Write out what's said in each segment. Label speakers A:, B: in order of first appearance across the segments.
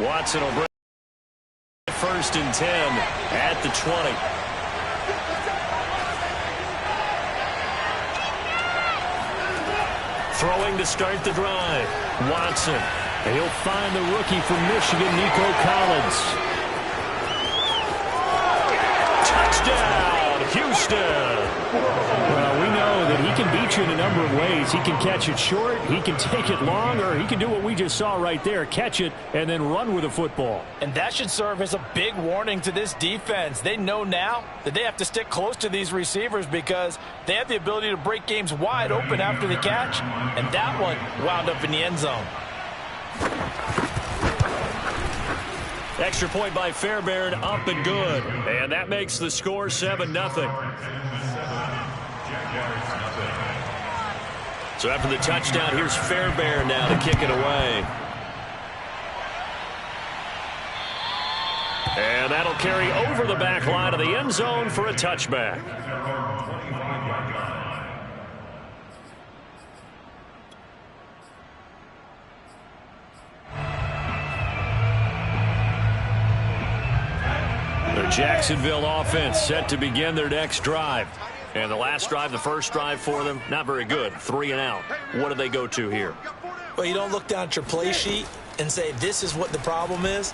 A: Watson will bring first and 10 at the 20. Throwing to start the drive. Watson. And he'll find the rookie from Michigan, Nico Collins. Touchdown, Houston.
B: Well, we know that he can beat you in a number of ways. He can catch it short, he can take it long, or he can do what we just saw right there, catch it and then run with the football.
C: And that should serve as a big warning to this defense. They know now that they have to stick close to these receivers because they have the ability to break games wide open after the catch, and that one wound up in the end zone.
A: Extra point by Fairbairn, up and good. And that makes the score 7-0. So after the touchdown, here's Fairbairn now to kick it away. And that'll carry over the back line of the end zone for a touchback. The Jacksonville offense set to begin their next drive. And the last drive, the first drive for them, not very good. 3 and out. What do they go to here?
C: Well, you don't look down at your play sheet and say, this is what the problem is.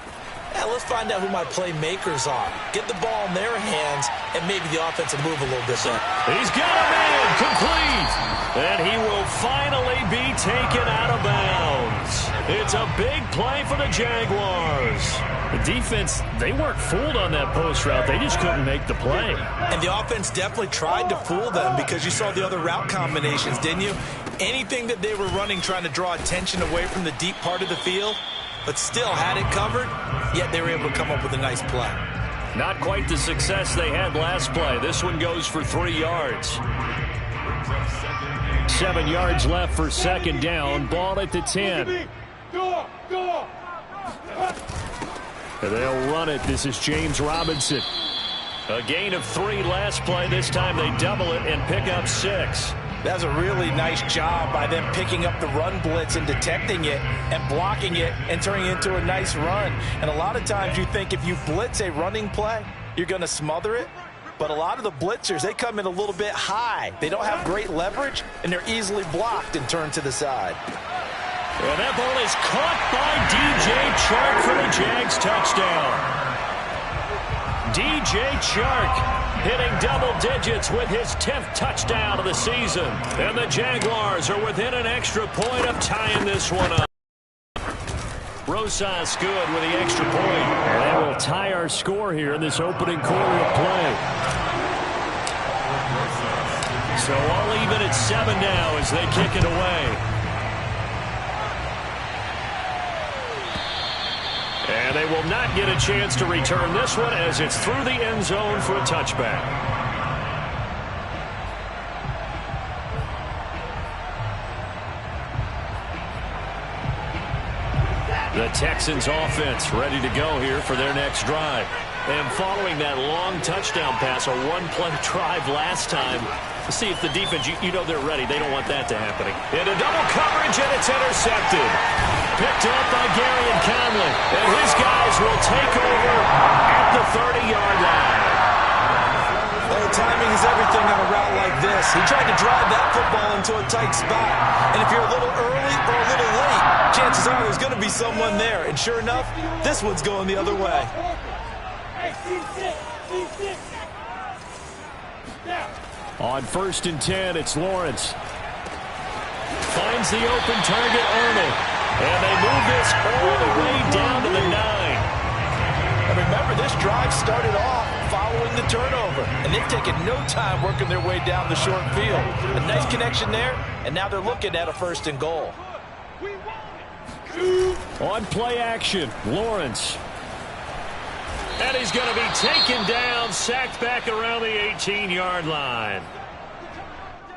C: Yeah, let's find out who my playmakers are. Get the ball in their hands, and maybe the offense will move a little bit better.
A: He's got a man complete. And he will finally be taken out of bounds. It's a big play for the Jaguars.
B: The defense, they weren't fooled on that post route. They just couldn't make the play.
C: And the offense definitely tried to fool them because you saw the other route combinations, didn't you? Anything that they were running trying to draw attention away from the deep part of the field, but still had it covered, yet they were able to come up with a nice play.
A: Not quite the success they had last play. This one goes for 3 yards.
B: 7 yards left for second down. Ball at the 10. And they'll run it. This is James Robinson.
A: A gain of 3 last play. This time they double it and pick up 6.
C: That's a really nice job by them picking up the run blitz and detecting it and blocking it and turning it into a nice run. And a lot of times you think if you blitz a running play, you're going to smother it. But a lot of the blitzers, they come in a little bit high. They don't have great leverage, and they're easily blocked and turned to the side.
A: And that ball is caught by DJ Chark for the Jags touchdown. DJ Chark hitting double digits with his 10th touchdown of the season. And the Jaguars are within an extra point of tying this one up. Rosas good with the extra point.
B: And that will tie our score here in this opening quarter of play.
A: So all even at 7 now as they kick it away. And they will not get a chance to return this one as it's through the end zone for a touchback. The Texans offense ready to go here for their next drive. And following that long touchdown pass, a one-play drive last time, to see if the defense, you know they're ready. They don't want that to happen. Into double coverage, and it's intercepted. Picked up by Gary and Conley. And his guys will take over at the 30-yard line.
C: Well, timing is everything on a route like this. He tried to drive that football into a tight spot. And if you're a little early or a little late, chances are there's going to be someone there. And sure enough, this one's going the other way.
B: On 1st and 10, it's Lawrence.
A: Finds the open target, Arnold. And they move this all the way down to the 9.
C: And remember, this drive started off following the turnover. And they've taken no time working their way down the short field. A nice connection there, and now they're looking at a 1st and goal.
B: On play action, Lawrence.
A: And he's going to be taken down, sacked back around the 18-yard line.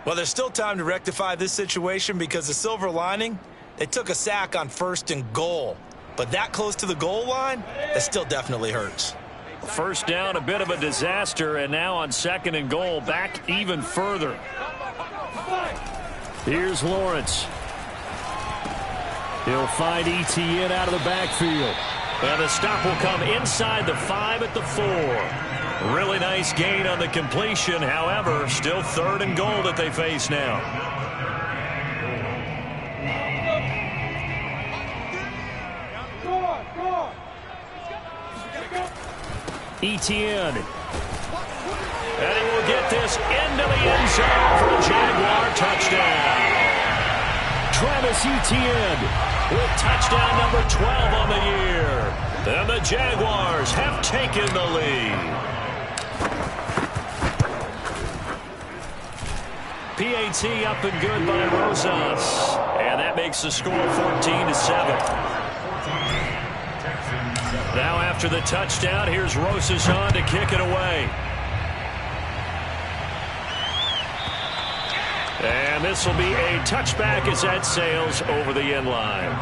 C: Well, there's still time to rectify this situation because the silver lining, they took a sack on 1st and goal. But that close to the goal line, that still definitely hurts.
A: First down, a bit of a disaster, and now on 2nd and goal, back even further.
B: Here's Lawrence. He'll find ETN out of the backfield.
A: And the stop will come inside the 5 at the 4. Really nice gain on the completion. However, still 3rd and goal that they face now. Etienne. And he will get this into the end zone for a Jaguar touchdown. Travis Etienne with touchdown number 12 on the year. And the Jaguars have taken the lead. PAT up and good by Rosas. And that makes the score 14-7. Now after the touchdown, here's Rosas on to kick it away. And this will be a touchback as that sails over the end line.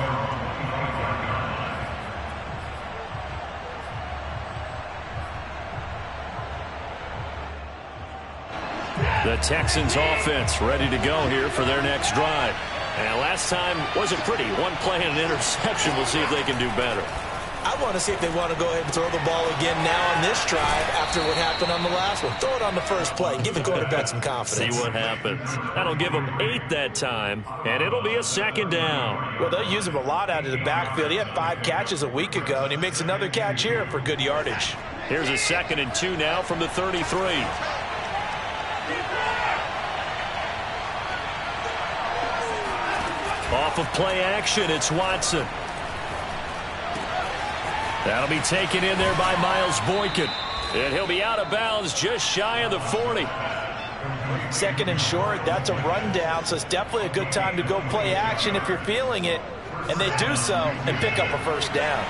A: The Texans offense ready to go here for their next drive. And last time wasn't pretty. One play and an interception. We'll see if they can do better.
C: I want to see if they want to go ahead and throw the ball again now on this drive after what happened on the last one. Throw it on the first play. Give the quarterback some confidence.
A: See what happens. That'll give them 8 that time, and it'll be a 2nd down.
C: Well, they'll use him a lot out of the backfield. He had 5 catches a week ago, and he makes another catch here for good yardage.
A: Here's a 2nd and 2 now from the 33. Off of play action, it's Watson. That'll be taken in there by Miles Boykin. And he'll be out of bounds just shy of the 40.
C: 2nd and short, that's a rundown, so it's definitely a good time to go play action if you're feeling it. And they do so and pick up a 1st down.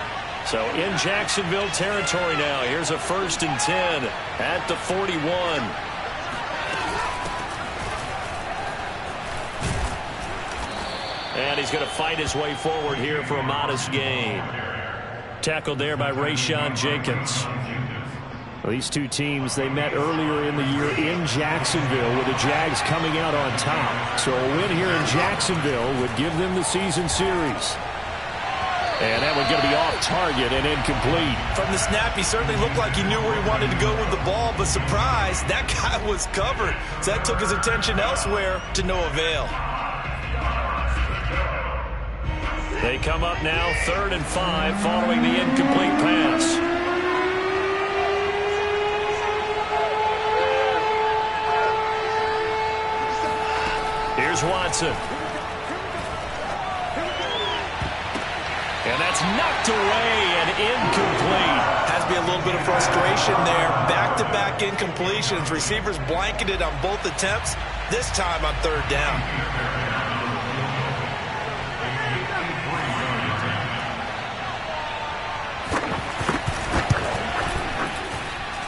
A: So in Jacksonville territory now. Here's a 1st and 10 at the 41. And he's going to fight his way forward here for a modest gain. Tackled there by Rayshon Jenkins.
B: Well, these two teams, they met earlier in the year in Jacksonville with the Jags coming out on top. So a win here in Jacksonville would give them the season series. And that one's going to be off target and incomplete.
C: From the snap, he certainly looked like he knew where he wanted to go with the ball, but surprise, that guy was covered. So that took his attention elsewhere to no avail.
A: They come up now 3rd and 5 following the incomplete pass. Here's Watson. And that's knocked away and incomplete.
C: Has to be a little bit of frustration there. Back-to-back incompletions. Receivers blanketed on both attempts, this time on 3rd down.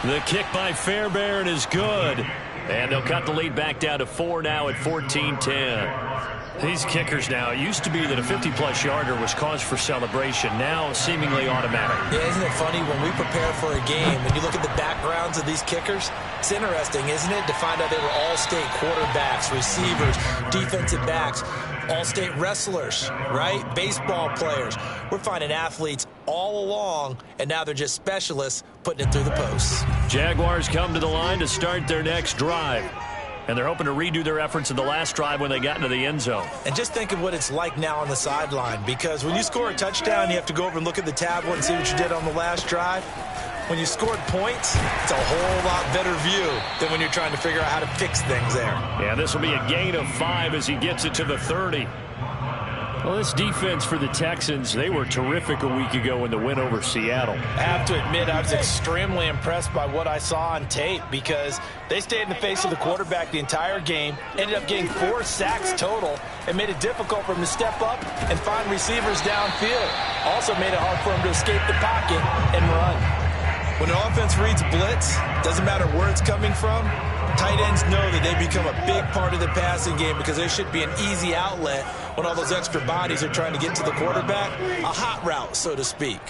A: The kick by Fairbairn is good. And they'll cut the lead back down to 4 now at 14-10. These kickers now, it used to be that a 50-plus yarder was cause for celebration. Now seemingly automatic.
C: Yeah, isn't it funny when we prepare for a game, when you look at the backgrounds of these kickers, it's interesting, isn't it, to find out they were all-state quarterbacks, receivers, defensive backs, all-state wrestlers, right? Baseball players. We're finding athletes all along, and now they're just specialists putting it through the posts.
A: Jaguars come to the line to start their next drive. And they're hoping to redo their efforts in the last drive when they got into the end zone.
C: And just think of what it's like now on the sideline, because when you score a touchdown, you have to go over and look at the tablet and see what you did on the last drive. When you scored points, it's a whole lot better view than when you're trying to figure out how to fix things there.
A: Yeah, this will be a gain of 5 as he gets it to the 30.
B: Well, this defense for the Texans, they were terrific a week ago in the win over Seattle.
C: I have to admit, I was extremely impressed by what I saw on tape because they stayed in the face of the quarterback the entire game, ended up getting 4 sacks total, and made it difficult for him to step up and find receivers downfield. Also made it hard for him to escape the pocket and run. When an offense reads blitz, doesn't matter where it's coming from, tight ends know that they become a big part of the passing game because there should be an easy outlet when all those extra bodies are trying to get to the quarterback. A hot route, so to speak.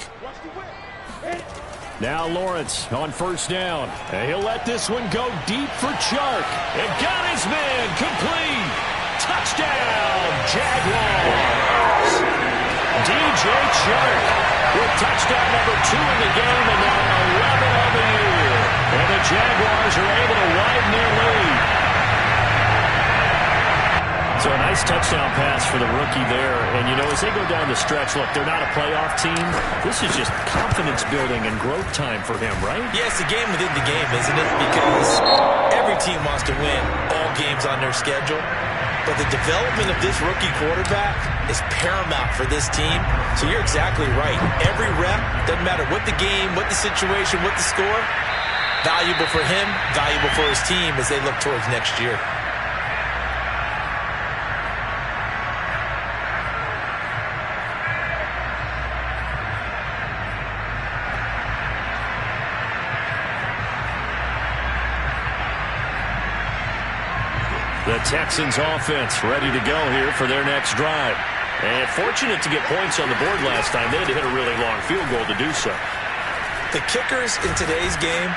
B: Now Lawrence on 1st down. And he'll let this one go deep for Chark.
A: And got his man complete. Touchdown, Jaguars. DJ Chark with touchdown number 2 in the game, and now 11 on the year. And the Jaguars are able to widen their lead. So a nice touchdown pass for the rookie there. And, you know, as they go down the stretch, look, they're not a playoff team. This is just confidence building and growth time for him, right?
C: Yeah, it's a game within the game, isn't it? Because every team wants to win all games on their schedule. But the development of this rookie quarterback is paramount for this team. So you're exactly right. Every rep, doesn't matter what the game, what the situation, what the score, valuable for him, valuable for his team as they look towards next year.
A: The Texans offense ready to go here for their next drive. And fortunate to get points on the board last time. They had to hit a really long field goal to do so.
C: The kickers in today's game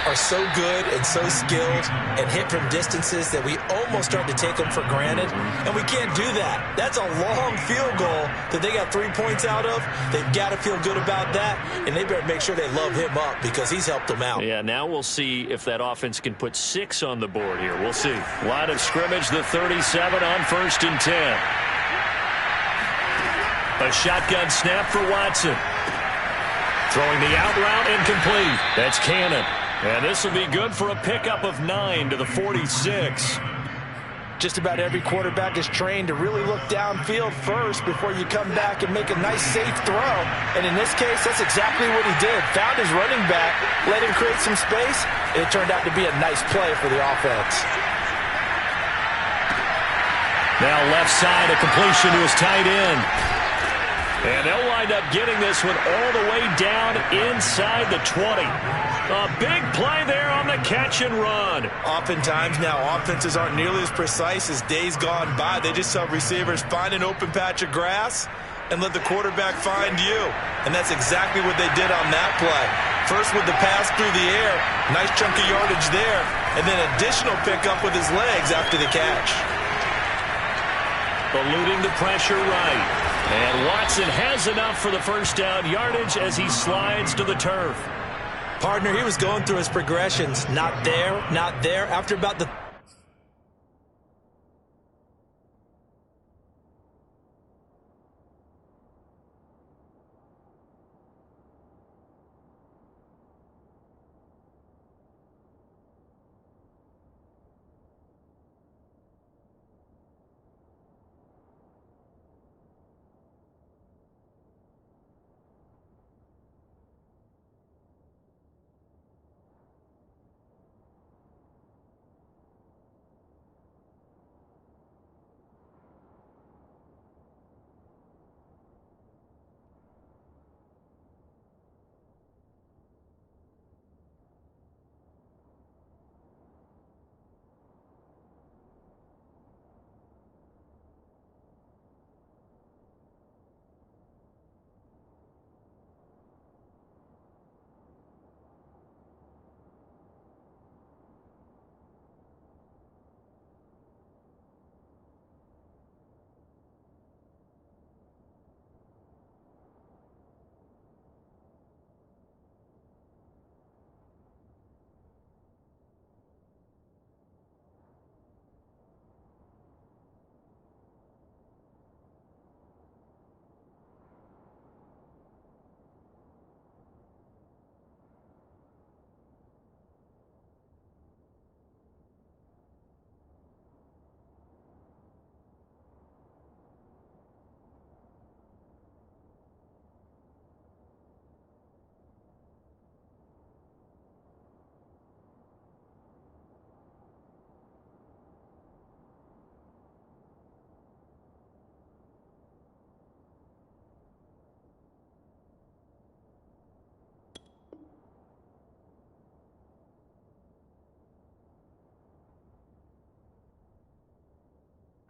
C: are so good and so skilled and hit from distances that we almost start to take them for granted. And we can't do that. That's a long field goal that they got 3 points out of. They've got to feel good about that. And they better make sure they love him up because he's helped them out.
A: Yeah, now we'll see if that offense can put 6 on the board here. We'll see. Line of scrimmage, the 37 on 1st and 10. A shotgun snap for Watson. Throwing the out route incomplete. That's Cannon. And this will be good for a pickup of 9 to the 46.
C: Just about every quarterback is trained to really look downfield first before you come back and make a nice, safe throw. And in this case, that's exactly what he did. Found his running back, let him create some space, and it turned out to be a nice play for the offense.
A: Now left side, a completion to his tight end. And they'll wind up getting this one all the way down inside the 20. A big play there on the catch and run.
C: Oftentimes now, offenses aren't nearly as precise as days gone by. They just have receivers find an open patch of grass and let the quarterback find you. And that's exactly what they did on that play. First with the pass through the air, nice chunk of yardage there, and then additional pickup with his legs after the catch.
A: Eluding the pressure right. And Watson has enough for the first down yardage as he slides to the turf.
C: Partner, he was going through his progressions. Not there, not there. After about the...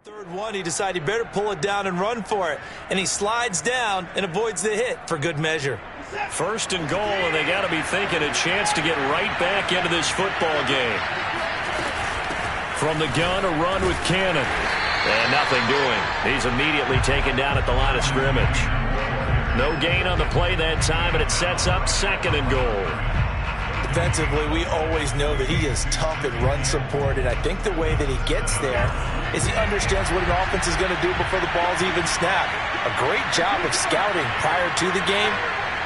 C: Third one, he decided he better pull it down and run for it. And he slides down and avoids the hit for good measure.
A: First and goal, and they got to be thinking a chance to get right back into this football game. From the gun, a run with Cannon. And nothing doing. He's immediately taken down at the line of scrimmage. No gain on the play that time, and it sets up 2nd and goal.
C: Defensively, we always know that he is tough in run support, and I think the way that he gets there is he understands what an offense is going to do before the ball's even snapped. A great job of scouting prior to the game,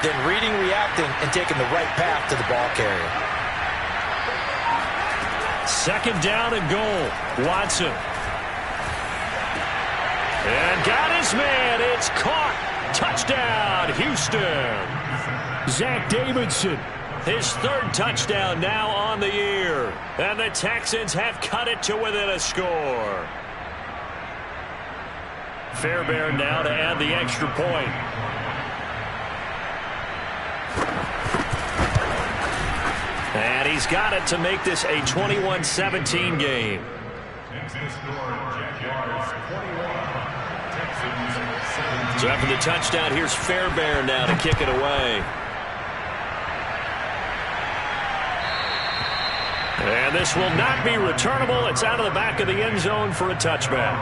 C: then reading, reacting, and taking the right path to the ball carrier.
A: 2nd down and goal. Watson. And got his man. It's caught. Touchdown, Houston.
B: Zach Davidson.
A: His 3rd touchdown now on the year. And the Texans have cut it to within a score. Fairbairn now to add the extra point. And he's got it to make this a 21-17 game. So after the touchdown, here's Fairbairn now to kick it away. And this will not be returnable. It's out of the back of the end zone for a touchback.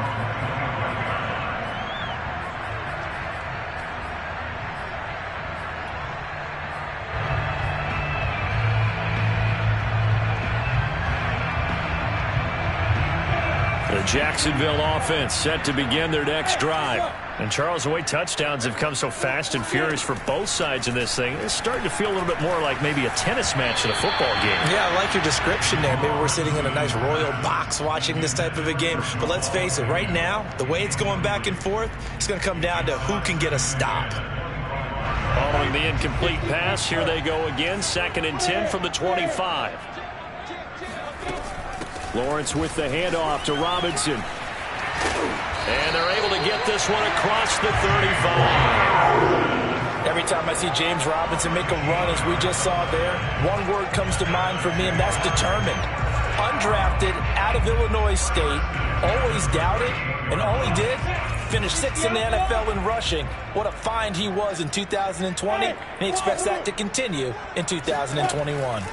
A: The Jacksonville offense set to begin their next drive. And, Charles, the way touchdowns have come so fast and furious for both sides in this thing, it's starting to feel a little bit more like maybe a tennis match in a football game. Yeah, I like your description there. Maybe we're sitting in a nice royal box watching this type of a game. But let's face it, right now, the way it's going back and forth, it's going to come down to who can get a stop. Following the incomplete pass, here they go again. 2nd and 10 from the 25.
B: Lawrence with the handoff to Robinson.
A: And they're able to get this one across the 35.
C: Every time I see James Robinson make a run, as we just saw there, one word comes to mind for me, and that's determined. Undrafted, out of Illinois State, always doubted, and all he did, finished 6th in the NFL in rushing. What a find he was in 2020, and he expects that to continue in 2021.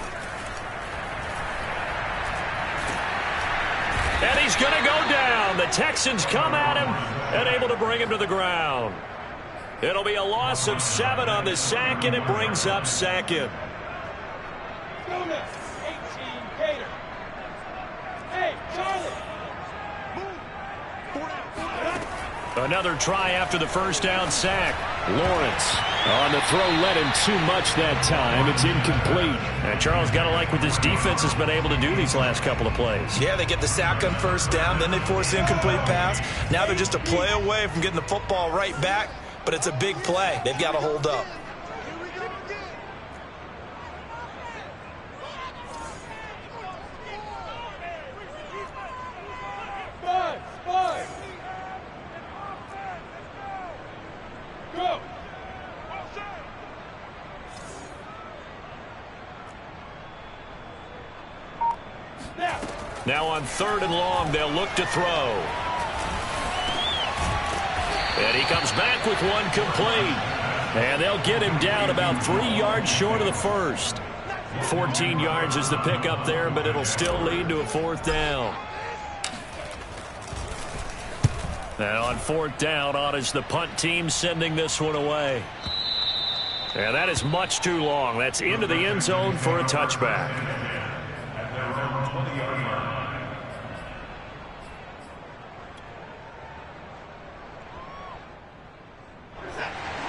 A: And he's going to go down. The Texans come at him and able to bring him to the ground. It'll be a loss of 7 on the sack, and it brings up 2nd. Another try after the 1st down sack.
B: Lawrence on the throw, led him too much that time. It's incomplete.
A: And Charles, got to like what this defense has been able to do these last couple of plays.
C: Yeah, they get the sack on 1st down, then they force the incomplete pass. Now they're just a play away from getting the football right back, but it's a big play. They've got to hold up.
A: Now on 3rd and long, they'll look to throw. And he comes back with one complete. And they'll get him down about 3 yards short of the 1st. 14 yards is the pickup there, but it'll still lead to a 4th down. And on 4th down, on is the punt team sending this one away. And that is much too long. That's into the end zone for a touchback.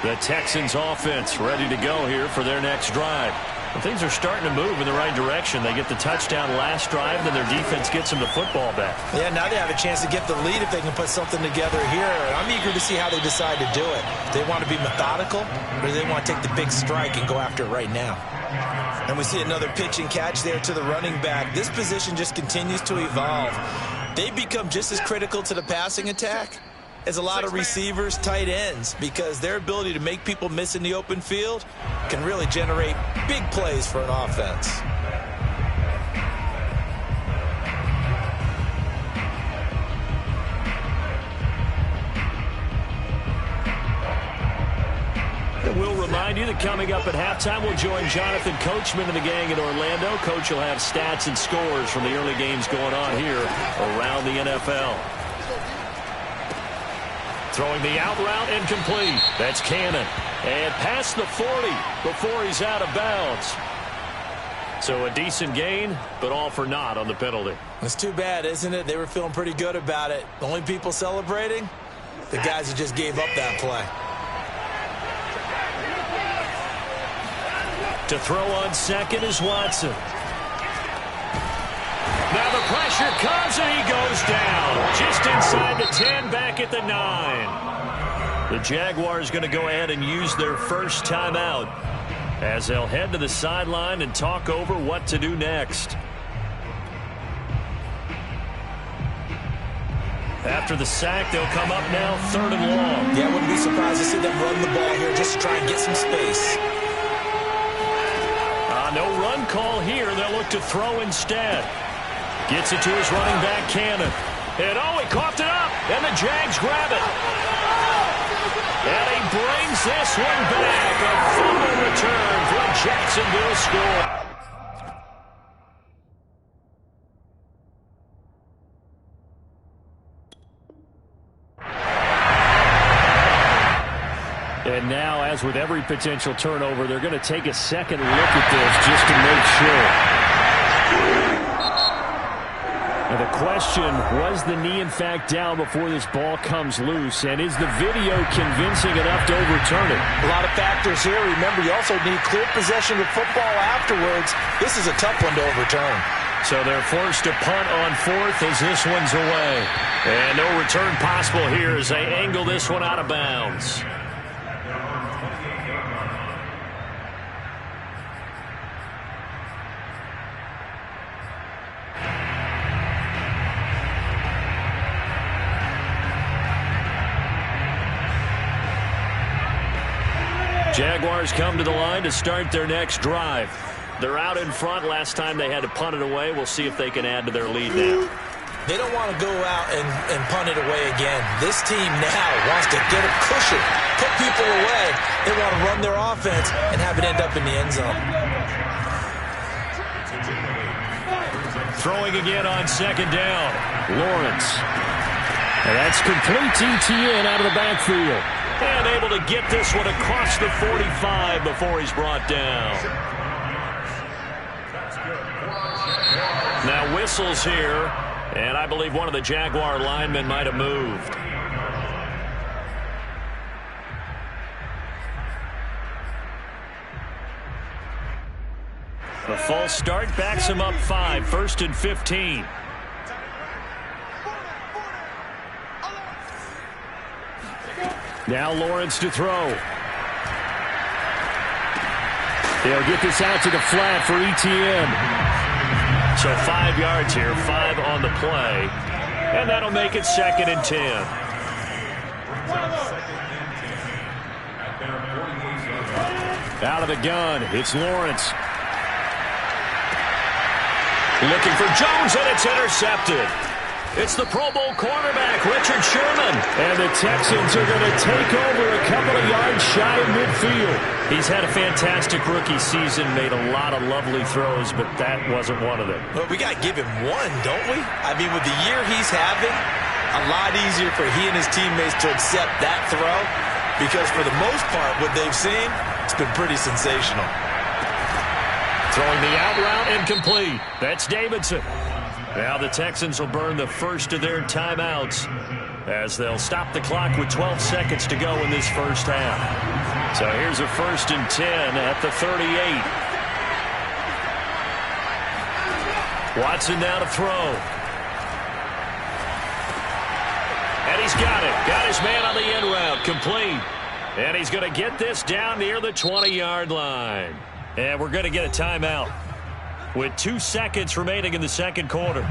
A: The Texans offense ready to go here for their next drive. Well, things are starting to move in the right direction. They get the touchdown last drive, then their defense gets them the football back. Yeah, now they have a chance to get the lead if they can put something together here. I'm eager to see how they decide to do it. Do they want to be methodical, or do they want to take the big strike and go after it right now? And we see another pitch and catch there to the running back. This position just continues to evolve. They become just as critical to the passing attack as a lot of receivers, tight ends, because their ability to make people miss in the open field can really generate big plays for an offense. We'll remind you that coming up at halftime, we'll join Jonathan Coachman and the gang in Orlando. Coach will have stats and scores from the early games going on here around the NFL. Throwing the out route, incomplete. That's Cannon. And past the 40 before he's out of bounds. So a decent gain, but all for naught on the penalty.
C: It's too bad, isn't it? They were feeling pretty good about it. The only people celebrating, the guys who just gave up that play.
A: To throw on second is Watson. Now the pressure comes and he goes down. Just inside the 10, back at the 9. The Jaguars going to go ahead and use their first timeout as they'll head to the sideline and talk over what to do next. After the sack, they'll come up now 3rd and long.
C: Yeah, I wouldn't be surprised to see them run the ball here just to try and get some space.
A: No run call here. They'll look to throw instead. Gets it to his running back, Cannon. And oh, he coughed it up. And the Jags grab it. And he brings this one back. A fumble return for a Jacksonville score.
B: And now, as with every potential turnover, they're going to take a second look at this just to make sure. Now the question, was the knee in fact down before this ball comes loose? And is the video convincing enough to overturn it?
C: A lot of factors here. Remember, you also need clear possession of football afterwards. This is a tough one to overturn.
A: So they're forced to punt on 4th as this one's away. And no return possible here as they angle this one out of bounds. Jaguars come to the line to start their next drive. They're out in front. Last time they had to punt it away. We'll see if they can add to their lead now.
C: They don't want to go out and punt it away again. This team now wants to get a cushion, put people away. They want to run their offense and have it end up in the end zone.
A: Throwing again on 2nd down.
B: Lawrence. And that's complete ETN out of the backfield.
A: And able to get this one across the 45 before he's brought down. Now whistles here, and I believe one of the Jaguar linemen might have moved. A false start backs him up 5, 1st and 15.
B: Now Lawrence to throw. They'll get this out to the flat for ETN.
A: So 5 yards here, 5 on the play. And that'll make it 2nd and 10.
B: Out of the gun, it's Lawrence.
A: Looking for Jones, and it's intercepted. It's the Pro Bowl quarterback, Richard Sherman.
B: And the Texans are going to take over a couple of yards shy of midfield.
A: He's had a fantastic rookie season, made a lot of lovely throws, but that wasn't one of them.
C: Well, we got to give him one, don't we? I mean, with the year he's having, a lot easier for he and his teammates to accept that throw because for the most part, what they've seen, it's been pretty sensational.
A: Throwing the out route incomplete. That's Davidson. Now the Texans will burn the first of their timeouts as they'll stop the clock with 12 seconds to go in this first half. So here's a 1st and 10 at the 38. Watson now to throw. And he's got it. Got his man on the end route. Complete. And he's going to get this down near the 20-yard line. And we're going to get a timeout with 2 seconds remaining in the second quarter.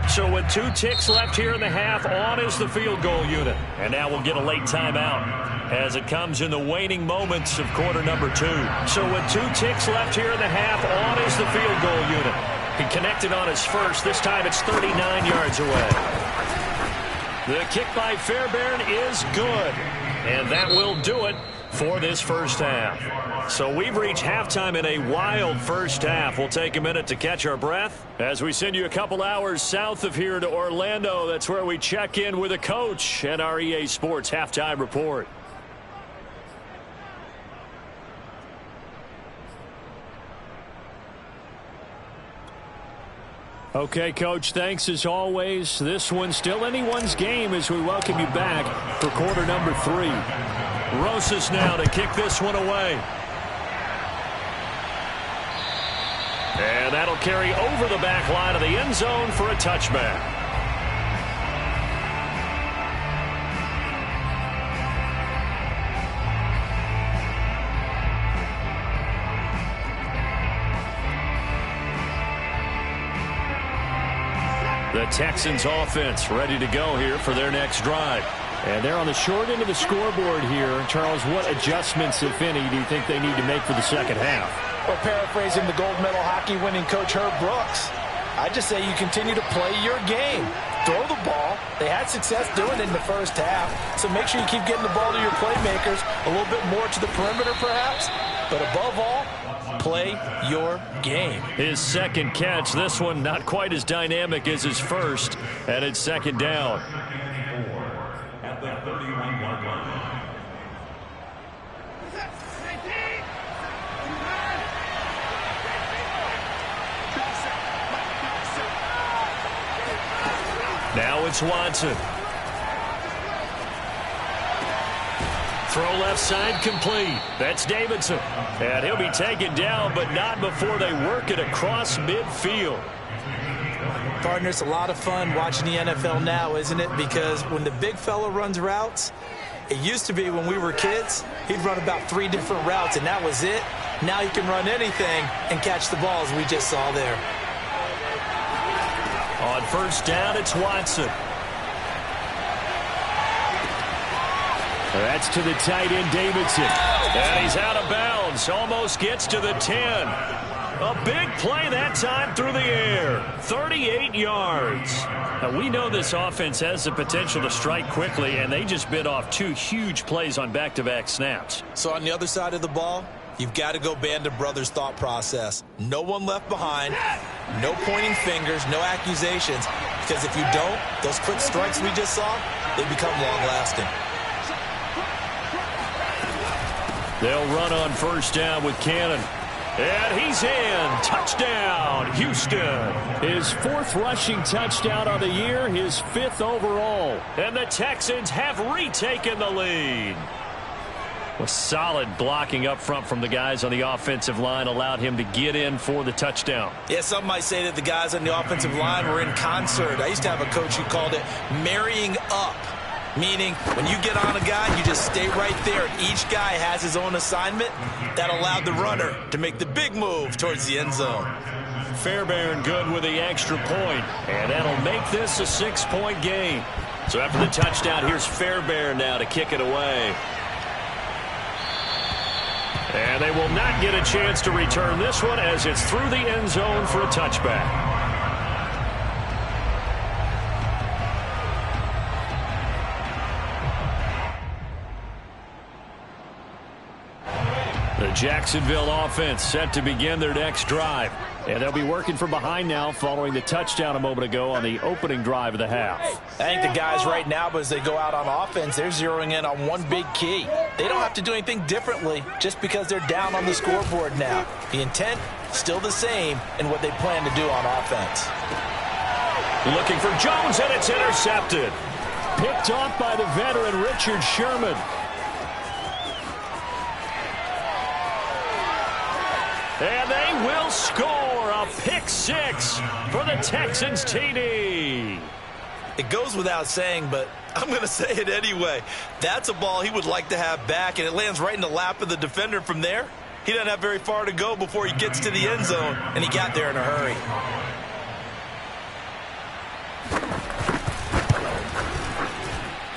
A: So with 2 ticks left here in the half, on is the field goal unit. And now we'll get a late timeout as it comes in the waning moments of quarter number 2. So with 2 ticks left here in the half, on is the field goal unit. He connected on his first. This time it's 39 yards away. The kick by Fairbairn is good. And that will do it for this first half. So we've reached halftime in a wild first half. We'll take a minute to catch our breath as we send you a couple hours south of here to Orlando. That's where we check in with a coach at our EA Sports Halftime Report.
B: Okay, Coach, thanks as always. This one's still anyone's game as we welcome you back for quarter number 3.
A: Rosas now to kick this one away. And that'll carry over the back line of the end zone for a touchback. The Texans offense ready to go here for their next drive.
B: And they're on the short end of the scoreboard here. Charles, what adjustments, if any, do you think they need to make for the second half?
C: Well, paraphrasing the gold medal hockey winning coach Herb Brooks, I just say you continue to play your game. Throw the ball. They had success doing it in the first half, so make sure you keep getting the ball to your playmakers, a little bit more to the perimeter perhaps, but above all, play your game.
A: His second catch, this one not quite as dynamic as his first, and it's second down.
D: At the 31-yard line.
A: Now it's Watson. Throw left side complete. That's Davidson. And he'll be taken down, but not before they work it across midfield.
C: Partner, it's a lot of fun watching the NFL now, isn't it? Because when the big fella runs routes, it used to be when we were kids, he'd run about 3 different routes, and that was it. Now he can run anything and catch the ball, as we just saw there.
A: On first down, it's Watson.
B: That's to the tight end, Davidson.
A: And he's out of bounds. Almost gets to the 10. A big play that time through the air. 38 yards. Now, we know this offense has the potential to strike quickly, and they just bit off 2 huge plays on back-to-back snaps.
C: So on the other side of the ball, you've got to go Band of Brothers thought process. No one left behind. No pointing fingers. No accusations. Because if you don't, those quick strikes we just saw, they become long-lasting.
A: They'll run on first down with Cannon. And he's in. Touchdown, Houston.
B: His 4th rushing touchdown of the year, his 5th overall.
A: And the Texans have retaken the lead. Well, solid blocking up front from the guys on the offensive line allowed him to get in for the touchdown.
C: Yeah, some might say that the guys on the offensive line were in concert. I used to have a coach who called it marrying up. Meaning, when you get on a guy, you just stay right there. Each guy has his own assignment. That allowed the runner to make the big move towards the end zone.
A: Fairbairn good with the extra point. And that'll make this a 6-point game. So after the touchdown, here's Fairbairn now to kick it away. And they will not get a chance to return this one as it's through the end zone for a touchback. The Jacksonville offense set to begin their next drive.
B: And they'll be working from behind now following the touchdown a moment ago on the opening drive of the half.
C: I think the guys right now, as they go out on offense, they're zeroing in on one big key. They don't have to do anything differently just because they're down on the scoreboard now. The intent, still the same in what they plan to do on offense.
A: Looking for Jones, and it's intercepted.
B: Picked off by the veteran Richard Sherman.
A: And they will score a pick-6 for the Texans TD.
C: It goes without saying, but I'm going to say it anyway. That's a ball he would like to have back, and it lands right in the lap of the defender from there. He doesn't have very far to go before he gets to the end zone, and he got there in a hurry.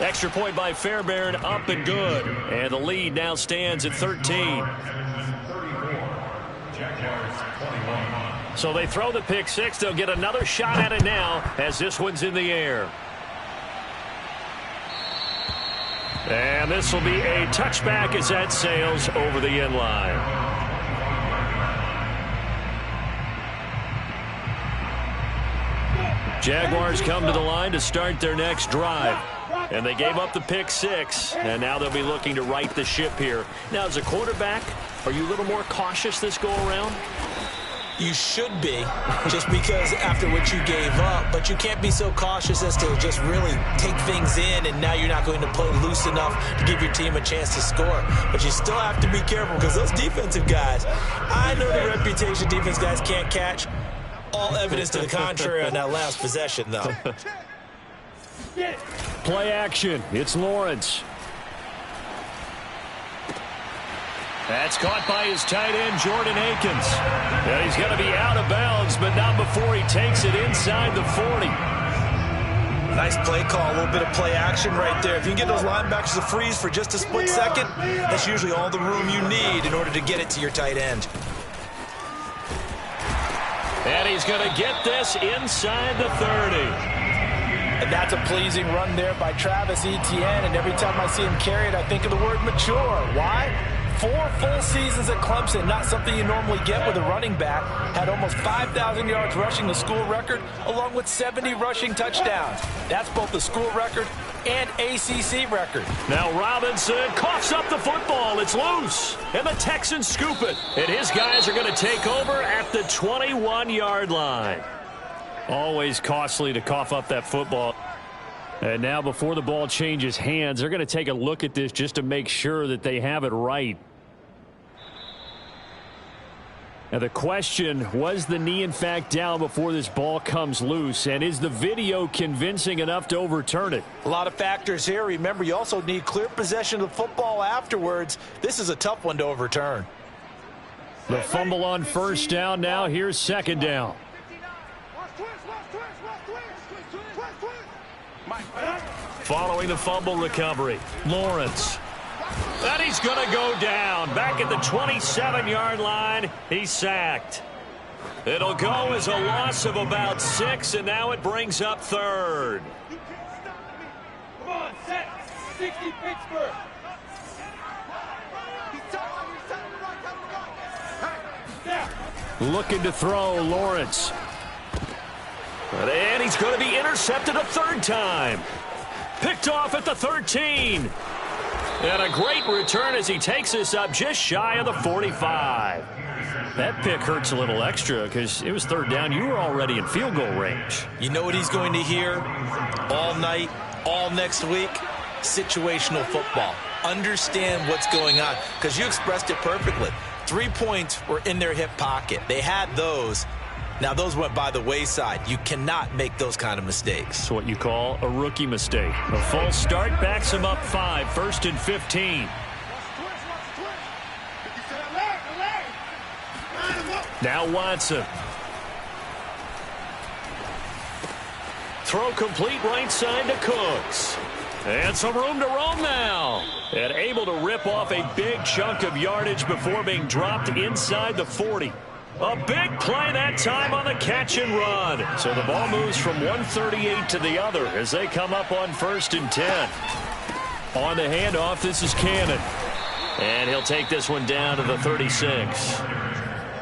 A: Extra point by Fairbairn, up and good. And the lead now stands at 13. So they throw the pick-6. They'll get another shot at it now as this one's in the air. And this will be a touchback as that sails over the end line. Jaguars come to the line to start their next drive. And they gave up the pick-6, and now they'll be looking to right the ship here. Now, as a quarterback, are you a little more cautious this go-around?
C: You should be, just because after what you gave up, but you can't be so cautious as to just really take things in, and now you're not going to play loose enough to give your team a chance to score. But you still have to be careful, because those defensive guys, I know the reputation defense guys can't catch. All evidence to the contrary on that last possession, though.
B: Play action. It's Lawrence. That's caught by his tight end, Jordan Akins. And he's going to be out of bounds, but not before he takes it inside the 40.
C: Nice play call, a little bit of play action right there. If you can get those linebackers to freeze for just a split second, that's usually all the room you need in order to get it to your tight end.
A: And he's going to get this inside the 30.
C: And that's a pleasing run there by Travis Etienne, and every time I see him carry it, I think of the word mature. Why? 4 full seasons at Clemson, not something you normally get with a running back. Had almost 5,000 yards rushing, the school record, along with 70 rushing touchdowns. That's both the school record and ACC record.
A: Now Robinson coughs up the football. It's loose, and the Texans scoop it. And his guys are going to take over at the 21-yard line.
B: Always costly to cough up that football. And now before the ball changes hands, they're going to take a look at this just to make sure that they have it right. Now the question, was the knee in fact down before this ball comes loose? And is the video convincing enough to overturn it?
C: A lot of factors here. Remember, you also need clear possession of the football afterwards. This is a tough one to overturn.
B: The fumble on first down. Now here's second down.
A: Following the fumble recovery, Lawrence. And he's going to go down. Back at the 27-yard line, he's sacked. It'll go as a loss of about 6, and now it brings up third.
E: Come on, set. 60 Pittsburgh.
B: Looking to throw, Lawrence.
A: And he's going to be intercepted a third time. Picked off at the 13. And a great return as he takes this up just shy of the 45.
B: That pick hurts a little extra because it was third down. You were already in field goal range.
C: You know what he's going to hear all night, all next week? Situational football. Understand what's going on, because you expressed it perfectly. 3 points were in their hip pocket. They had those. Now, those went by the wayside. You cannot make those kind of mistakes.
B: It's what you call a rookie mistake.
A: A false start backs him up 5, 1st and 15. Now Watson. Throw complete right side to Cooks. And some room to roam now. And able to rip off a big chunk of yardage before being dropped inside the 40. A big play that time on the catch and run. So the ball moves from 138 to the other as they come up on 1st and 10. On the handoff, this is Cannon. And he'll take this one down to the 36.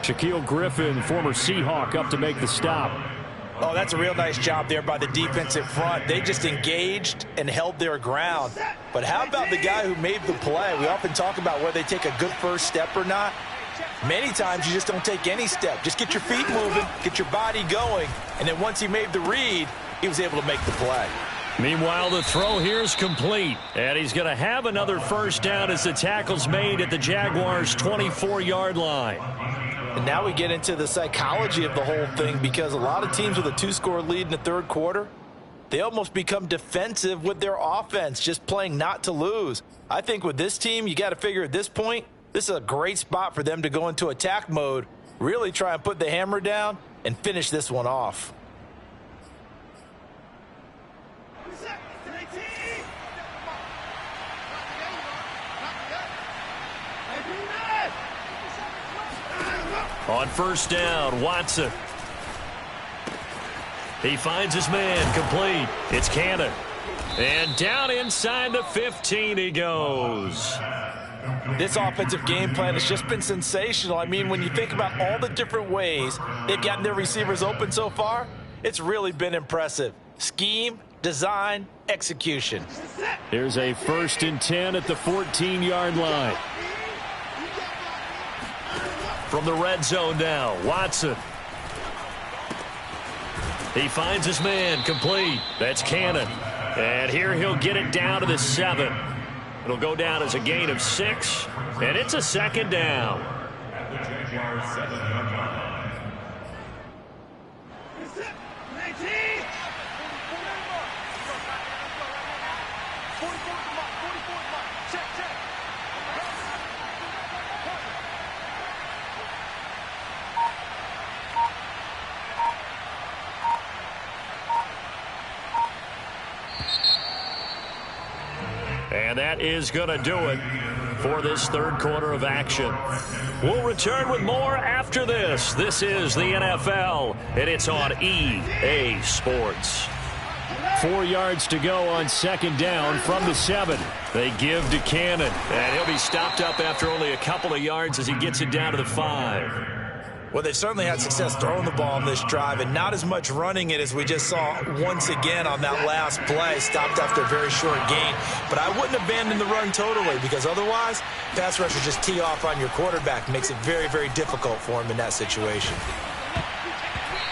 B: Shaquille Griffin, former Seahawk, up to make the stop.
C: Oh, that's a real nice job there by the defensive front. They just engaged and held their ground. But how about the guy who made the play? We often talk about whether they take a good first step or not. Many times you just don't take any step. Just get your feet moving, get your body going, and then once he made the read, he was able to make the play.
B: Meanwhile, the throw here is complete. And he's going to have another first down as the tackle's made at the Jaguars' 24-yard line.
C: And now we get into the psychology of the whole thing, because a lot of teams with a 2-score lead in the third quarter, they almost become defensive with their offense, just playing not to lose. I think with this team, you got to figure at this point, this is a great spot for them to go into attack mode, really try and put the hammer down and finish this one off.
A: On first down, Watson. He finds his man, complete. It's Cannon. And down inside the 15 he goes.
C: This offensive game plan has just been sensational. I mean, when you think about all the different ways they've gotten their receivers open so far, it's really been impressive. Scheme, design, execution.
B: Here's a 1st and 10 at the 14-yard line.
A: From the red zone now, Watson. He finds his man, complete. That's Cannon. And here he'll get it down to the 7. It'll go down as a gain of 6, and it's a second down.
D: At the Jaguars 7-yard line.
A: And that is going to do it for this third quarter of action. We'll return with more after this. This is the NFL, and it's on EA Sports.
B: 4 yards to go on second down from the 7. They give to Cannon.
A: And he'll be stopped up after only a couple of yards as he gets it down to the 5.
C: Well, they've certainly had success throwing the ball on this drive, and not as much running it as we just saw once again on that last play, stopped after a very short gain. But I wouldn't abandon the run totally, because otherwise, pass rushers just tee off on your quarterback. Makes it very, very difficult for him in that situation.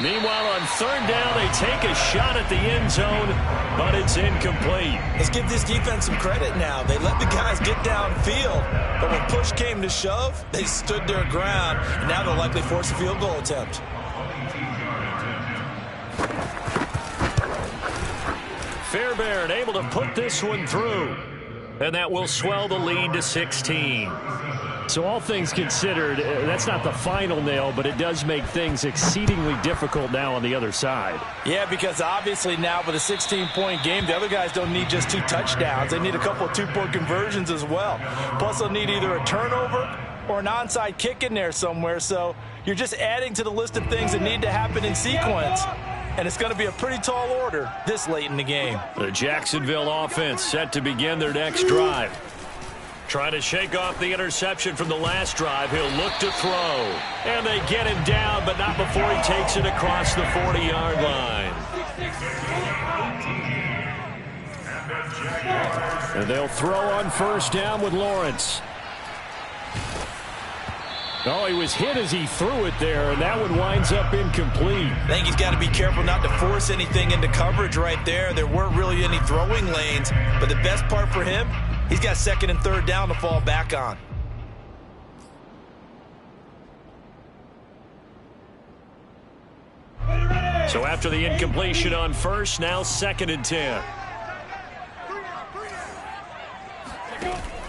A: Meanwhile, on third down, they take a shot at the end zone, but it's incomplete.
C: Let's give this defense some credit now. They let the guys get downfield, but when push came to shove, they stood their ground, and now they'll likely force a field goal attempt.
A: Fairbairn able to put this one through, and that will swell the lead to 16.
B: So all things considered, that's not the final nail, but it does make things exceedingly difficult now on the other side.
C: Yeah, because obviously now with a 16-point game, the other guys don't need just 2 touchdowns. They need a couple of 2-point conversions as well. Plus, they'll need either a turnover or an onside kick in there somewhere. So you're just adding to the list of things that need to happen in sequence. And it's going to be a pretty tall order this late in the game.
A: The Jacksonville offense set to begin their next drive. Trying to shake off the interception from the last drive. He'll look to throw. And they get him down, but not before he takes it across the 40-yard line.
B: And they'll throw on first down with Lawrence. Oh, he was hit as he threw it there, and that one winds up incomplete.
C: I think he's got to be careful not to force anything into coverage right there. There weren't really any throwing lanes, but the best part for him, he's got second and third down to fall back on.
A: So after the incompletion on first, now second and 10.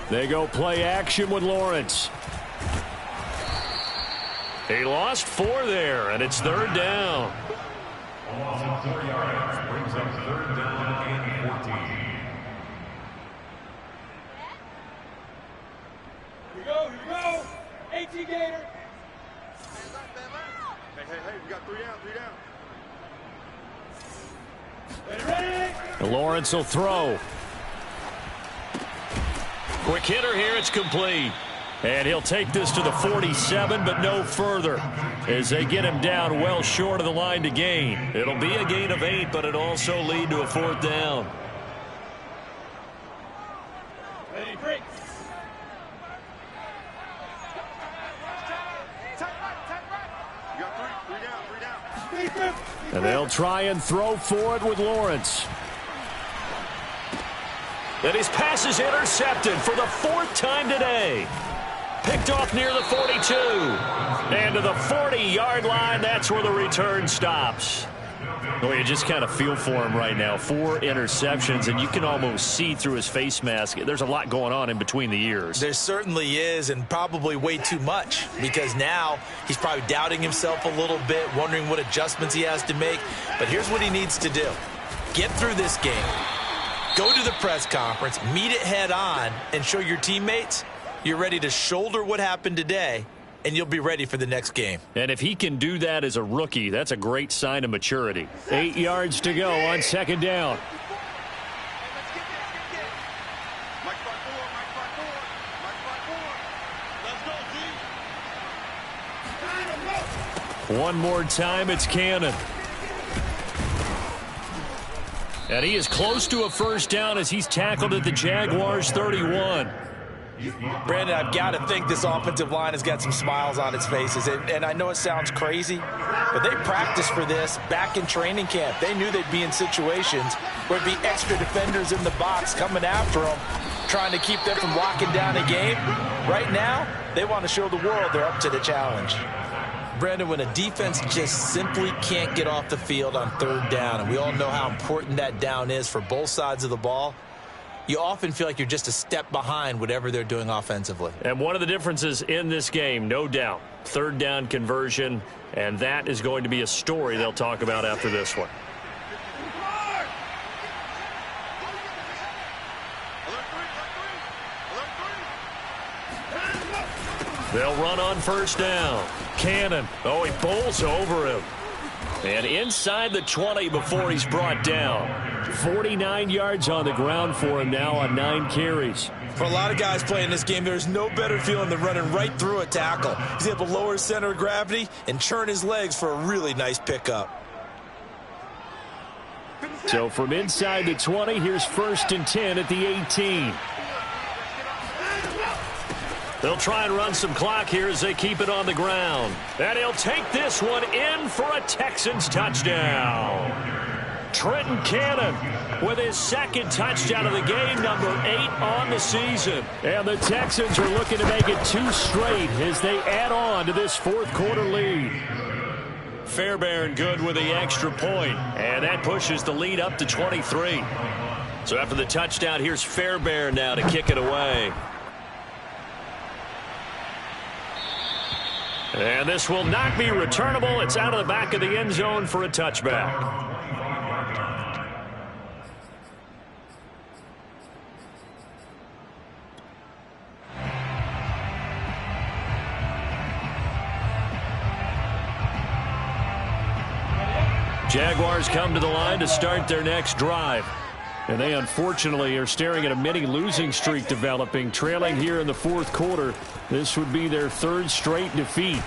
B: They go play action with Lawrence.
A: He lost 4 there, and it's third down.
D: A loss of 4 yards brings up third down and 14.
E: Here we go. 18 Gator.
F: Hey, we got 3 down.
E: Ready?
B: And Lawrence will throw.
A: Quick hitter here, it's complete. And he'll take this to the 47, but no further, as they get him down well short of the line to gain. It'll be a gain of 8, but it'll also lead to a fourth down.
E: Ready, break.
F: You got 3 down.
B: And they'll try and throw for it with Lawrence.
A: And his pass is intercepted for the 4th time today. Picked off near the 42. And to the 40-yard line, that's where the return stops.
B: Well, you just kind of feel for him right now. 4 interceptions, and you can almost see through his face mask. There's a lot going on in between the ears.
C: There certainly is, and probably way too much, because now he's probably doubting himself a little bit, wondering what adjustments he has to make. But here's what he needs to do. Get through this game. Go to the press conference, meet it head on, and show your teammates you're ready to shoulder what happened today, and you'll be ready for the next game.
B: And if he can do that as a rookie, that's a great sign of maturity. 8 yards to go on second down. One more time, it's Cannon. And he is close to a first down as he's tackled at the Jaguars' 31.
C: Brandon, I've got to think this offensive line has got some smiles on its faces. And I know it sounds crazy, but they practiced for this back in training camp. They knew they'd be in situations where it'd be extra defenders in the box coming after them, trying to keep them from locking down a game. Right now, they want to show the world they're up to the challenge. Brandon, when a defense just simply can't get off the field on third down, and we all know how important that down is for both sides of the ball, you often feel like you're just a step behind whatever they're doing offensively.
A: And one of the differences in this game, no doubt, third down conversion, and that is going to be a story they'll talk about after this one. They'll run on first down. Cannon. Oh, he bowls over him. And inside the 20 before he's brought down. 49 yards on the ground for him now on 9 carries.
C: For a lot of guys playing this game, there's no better feeling than running right through a tackle. He's able to lower his center of gravity and churn his legs for a really nice pickup.
B: So from inside the 20, here's 1st and 10 at the 18.
A: They'll try and run some clock here as they keep it on the ground. And he'll take this one in for a Texans touchdown. Trenton Cannon with his 2nd touchdown of the game, number 8 on the season.
B: And the Texans are looking to make it 2 straight as they add on to this 4th quarter lead.
A: Fairbairn good with the extra point, and that pushes the lead up to 23. So after the touchdown, here's Fairbairn now to kick it away. And this will not be returnable. It's out of the back of the end zone for a touchback. Jaguars come to the line to start their next drive.
B: And they unfortunately are staring at a mini losing streak developing, trailing here in the 4th quarter. This would be their 3rd straight defeat.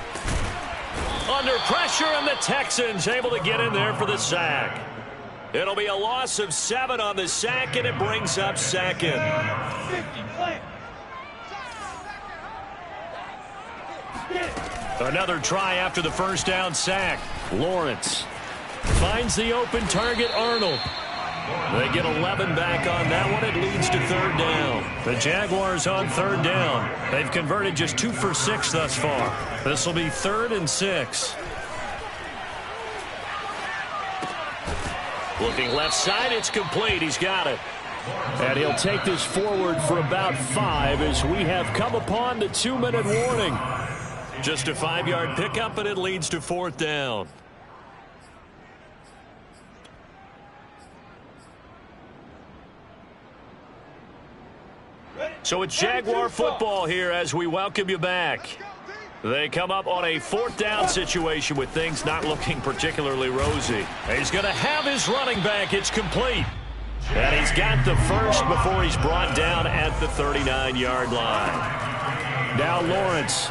A: Under pressure, and the Texans able to get in there for the sack. It'll be a loss of 7 on the sack, and it brings up 2nd. Another try after the first down sack.
B: Lawrence
A: finds the open target, Arnold. They get 11 back on that one. It leads to 3rd down. The Jaguars on 3rd down. They've converted just 2 for 6 thus far. This will be 3rd and 6. Looking left side, it's complete. He's got it.
B: And he'll take this forward for about 5 as we have come upon the 2-minute warning.
A: Just a 5-yard pickup, and it leads to 4th down. So it's Jaguar football here as we welcome you back. They come up on a 4th down situation with things not looking particularly rosy. He's going to have his running back. It's complete. And he's got the first before he's brought down at the 39-yard line.
B: Now Lawrence.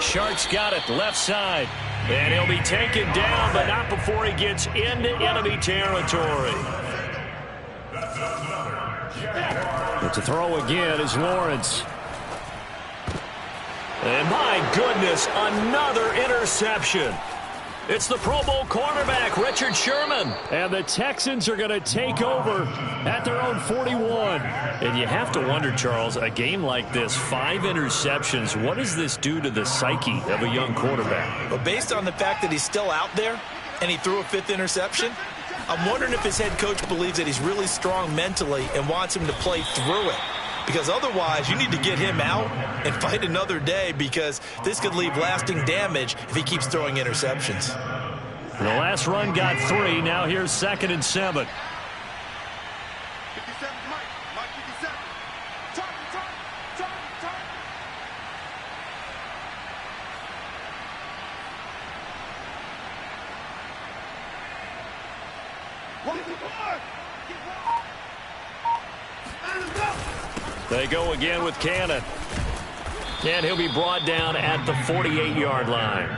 A: Shark's got it left side. And he'll be taken down, but not before he gets into enemy territory.
B: But to throw again is Lawrence.
A: And my goodness, another interception. It's the Pro Bowl cornerback, Richard Sherman.
B: And the Texans are going to take over at their own 41.
A: And you have to wonder, Charles, a game like this, 5 interceptions, what does this do to the psyche of a young quarterback?
C: But based on the fact that he's still out there and he threw a 5th interception, I'm wondering if his head coach believes that he's really strong mentally and wants him to play through it. Because otherwise, you need to get him out and fight another day, because this could leave lasting damage if he keeps throwing interceptions.
A: The last run got 3. Now here's 2nd and 7.
F: 57, Mike 57. Turn.
A: They go again with Cannon. And he'll be brought down at the 48-yard line.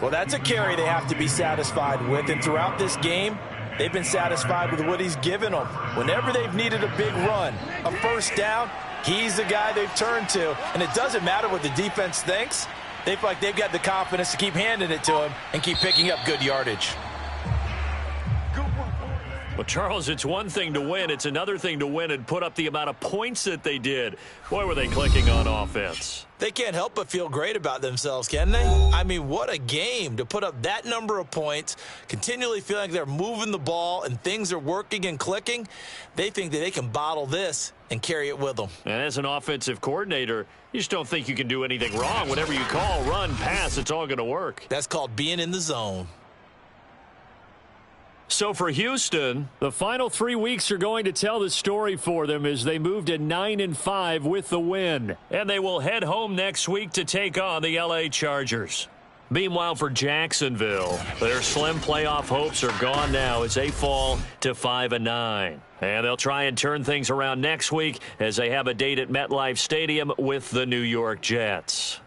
C: Well, that's a carry they have to be satisfied with. And throughout this game, they've been satisfied with what he's given them. Whenever they've needed a big run, a first down, he's the guy they've turned to. And it doesn't matter what the defense thinks. They feel like they've got the confidence to keep handing it to him and keep picking up good yardage.
A: Well, Charles, it's one thing to win. It's another thing to win and put up the amount of points that they did. Boy, were they clicking on offense.
C: They can't help but feel great about themselves, can they? I mean, what a game to put up that number of points, continually feeling like they're moving the ball and things are working and clicking. They think that they can bottle this and carry it with them.
A: And as an offensive coordinator, you just don't think you can do anything wrong. Whatever you call, run, pass, it's all going to work.
C: That's called being in the zone.
A: So for Houston,
B: the final 3 weeks are going to tell the story for them as they move to 9-5 with the win.
A: And they will head home next week to take on the LA Chargers. Meanwhile, for Jacksonville, their slim playoff hopes are gone now as they fall to 5-9. And they'll try and turn things around next week as they have a date at MetLife Stadium with the New York Jets.